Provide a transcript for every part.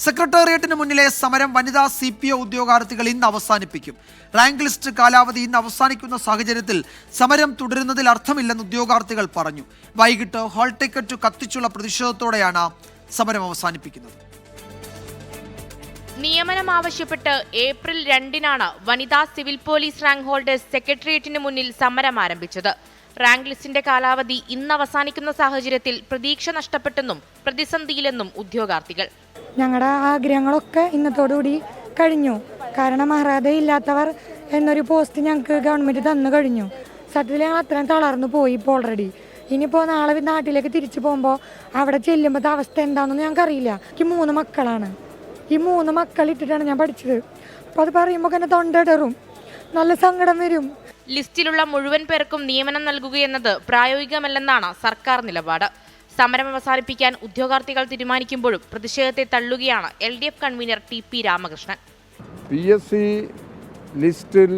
സെക്രട്ടേറിയറ്റിന് മുന്നിലെ സമരം വനിതാ CPO ഉദ്യോഗാർത്ഥികൾ ഇന്ന് അവസാനിപ്പിക്കും. റാങ്ക് ലിസ്റ്റ് കാലാവധി ഇന്ന് അവസാനിക്കുന്ന സാഹചര്യത്തിൽ സമരം തുടരുന്നതിൽ അർത്ഥമില്ലെന്ന് ഉദ്യോഗാർത്ഥികൾ പറഞ്ഞു. വൈകിട്ട് ഹാൾ ടിക്കറ്റ് കത്തിച്ചുള്ള പ്രതിഷേധത്തോടെയാണ് സമരം അവസാനിപ്പിക്കുന്നത്. നിയമനം ആവശ്യപ്പെട്ട് ഏപ്രിൽ 2-നാണ് വനിതാ സിവിൽ പോലീസ് റാങ്ക് ഹോൾഡേഴ്സ് സെക്രട്ടേറിയറ്റിന് മുന്നിൽ സമരം ആരംഭിച്ചത്. റാങ്ക് ലിസ്റ്റിന്റെ കാലാവധി ഇന്ന് അവസാനിക്കുന്ന സാഹചര്യത്തിൽ പ്രതീക്ഷ നഷ്ടപ്പെട്ടെന്നും പ്രതിസന്ധിയിലെന്നും ഉദ്യോഗാർത്ഥികൾ. ഞങ്ങളുടെ ആഗ്രഹങ്ങളൊക്കെ ഇന്നത്തോടുകൂടി കഴിഞ്ഞു. കാരണം അർഹതയില്ലാത്തവർ എന്നൊരു പോസ്റ്റ് ഞങ്ങൾക്ക് ഗവൺമെൻറ് തന്നു കഴിഞ്ഞു. സത്യത്തിൽ ഞങ്ങൾ അത്രയും തളർന്നു പോയി ഇപ്പോൾ ഓൾറെഡി. ഇനിയിപ്പോൾ നാളെ നാട്ടിലേക്ക് തിരിച്ചു പോകുമ്പോൾ അവിടെ ചെല്ലുമ്പോഴത്തെ അവസ്ഥ എന്താണെന്ന് ഞങ്ങൾക്കറിയില്ല. എനിക്ക് 3 മക്കളാണ്. ഈ 3 മക്കളിട്ടിട്ടാണ് ഞാൻ പഠിച്ചത്. അപ്പോൾ അത് പറയുമ്പോൾ തന്നെ തൊണ്ടയിടറും, നല്ല സങ്കടം വരും. ലിസ്റ്റിലുള്ള മുഴുവൻ പേർക്കും നിയമനം നൽകുകയെന്നത് പ്രായോഗികമല്ലെന്നാണ് സർക്കാർ നിലപാട്. സമരം അവസാനിപ്പിക്കാൻ ഉദ്യോഗാർത്ഥികൾ തീരുമാനിക്കുമ്പോഴും പ്രതിഷേധത്തെ തള്ളുകയാണ് LDF convener TP Ramakrishnan. PSC ലിസ്റ്റിൽ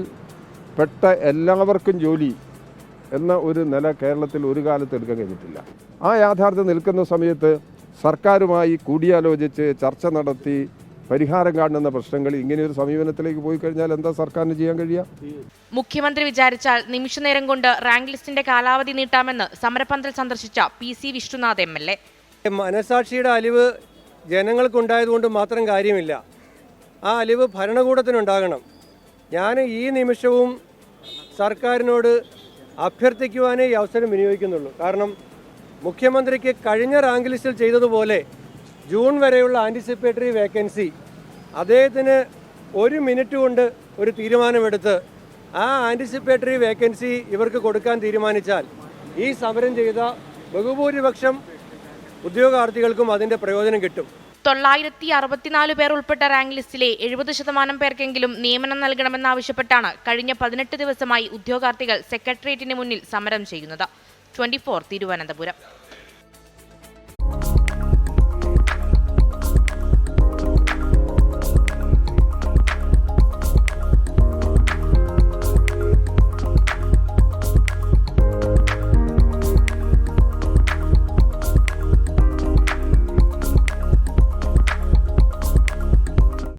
പെട്ട എല്ലാവർക്കും ജോലി എന്ന ഒരു നില കേരളത്തിൽ ഒരു കാലത്ത് എടുക്കാൻ കഴിഞ്ഞിട്ടില്ല. ആ യാഥാർത്ഥ്യം നിൽക്കുന്ന സമയത്ത് സർക്കാരുമായി കൂടിയാലോചിച്ച് ചർച്ച നടത്തി പരിഹാരം കാണുന്ന പ്രശ്നങ്ങൾ ഇങ്ങനെയൊരു സമീപനത്തിലേക്ക് പോയി കഴിഞ്ഞാൽ എന്താ സർക്കാരിന് ചെയ്യാൻ കഴിയുക? മുഖ്യമന്ത്രി വിചാരിച്ചാൽ നിമിഷനേരം കൊണ്ട് റാങ്ക് ലിസ്റ്റിന്റെ കാലാവധി നീട്ടാമെന്ന് സമരപന്തൽ സന്ദർശിച്ച PC വിഷ്ണുനാഥ് MLA. മനസാക്ഷിയുടെ അലിവ് ജനങ്ങൾക്കുണ്ടായതുകൊണ്ട് മാത്രം കാര്യമില്ല, ആ അലിവ് ഭരണകൂടത്തിനുണ്ടാകണം. ഞാൻ ഈ നിമിഷവും സർക്കാരിനോട് അഭ്യർത്ഥിക്കുവാനേ ഈ അവസരം വിനിയോഗിക്കുന്നുള്ളൂ. കാരണം മുഖ്യമന്ത്രിക്ക് കഴിഞ്ഞ റാങ്ക് ലിസ്റ്റിൽ ചെയ്തതുപോലെ ജൂൺ വരെയുള്ള ആൻറ്റിസിപ്പേറ്ററി വേക്കൻസി അദ്ദേഹത്തിന് 1 മിനിറ്റ് കൊണ്ട് ഒരു തീരുമാനമെടുത്ത് ആ ആൻറ്റിസിപ്പേറ്ററി വേക്കൻസി ഇവർക്ക് കൊടുക്കാൻ തീരുമാനിച്ചാൽ ഈ സമരം ചെയ്ത ബഹുഭൂരിപക്ഷം ഉദ്യോഗാർത്ഥികൾക്കും അതിൻ്റെ പ്രയോജനം കിട്ടും. 964 പേർ ഉൾപ്പെട്ട റാങ്ക് ലിസ്റ്റിലെ 70% പേർക്കെങ്കിലും നിയമനം നൽകണമെന്നാവശ്യപ്പെട്ടാണ് കഴിഞ്ഞ 18 ദിവസമായി ഉദ്യോഗാർത്ഥികൾ സെക്രട്ടേറിയറ്റിന് മുന്നിൽ സമരം ചെയ്യുന്നത്. 24 തിരുവനന്തപുരം.